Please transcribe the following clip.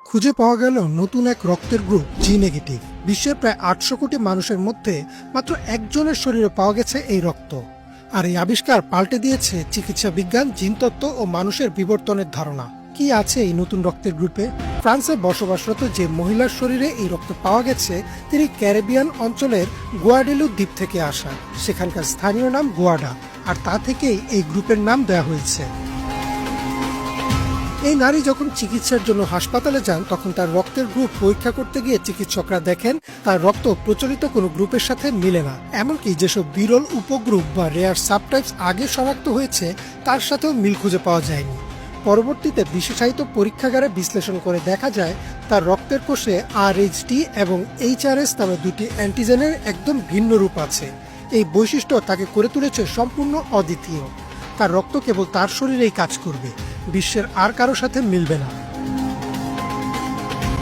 খুঁজে পাওয়া গেল নতুন এক রক্তের গ্রুপ জি নেগেটিভ। বিশ্বের প্রায় ৮০০ কোটি মানুষের মধ্যে মাত্র একজনের শরীরে পাওয়া গেছে এই রক্ত। আর এই আবিষ্কার পাল্টে দিয়েছে চিকিৎসা বিজ্ঞান, জিনতত্ত্ব ও মানুষের বিবর্তনের ধারণা। কি আছে এই নতুন রক্তের গ্রুপে? ফ্রান্সে বসবাসরত যে মহিলার শরীরে এই রক্ত পাওয়া গেছে তিনি ক্যারিবিয়ান অঞ্চলের গুয়াডেলু দ্বীপ থেকে আসা। সেখানকার স্থানীয় নাম গুয়াডা, আর তা থেকেই এই গ্রুপের নাম দেওয়া হয়েছে। এই নারী যখন চিকিৎসার জন্য হাসপাতালে যান তখন তার রক্তের গ্রুপ পরীক্ষা করতে গিয়ে চিকিৎসকরা দেখেন তার রক্ত প্রচলিত কোনো গ্রুপের সাথে মিলে না। এমনকি যেসব বিরল উপগ্রুপ বা রেয়ার সাবটাইপস আগে শনাক্ত হয়েছে তার সাথেও মিল খুঁজে পাওয়া যায়নি। পরবর্তীতে বিশেষায়িত পরীক্ষাগারে বিশ্লেষণ করে দেখা যায় তার রক্তের কোষে RH-T এবং HRS নামে দুটি অ্যান্টিজেনের একদম ভিন্ন রূপ আছে। এই বৈশিষ্ট্য তাকে করে তুলেছে সম্পূর্ণ অদ্বিতীয়। তার রক্ত কেবল তার শরীরেই কাজ করবে, বিশ্বের আর কারো সাথে মিলবে না।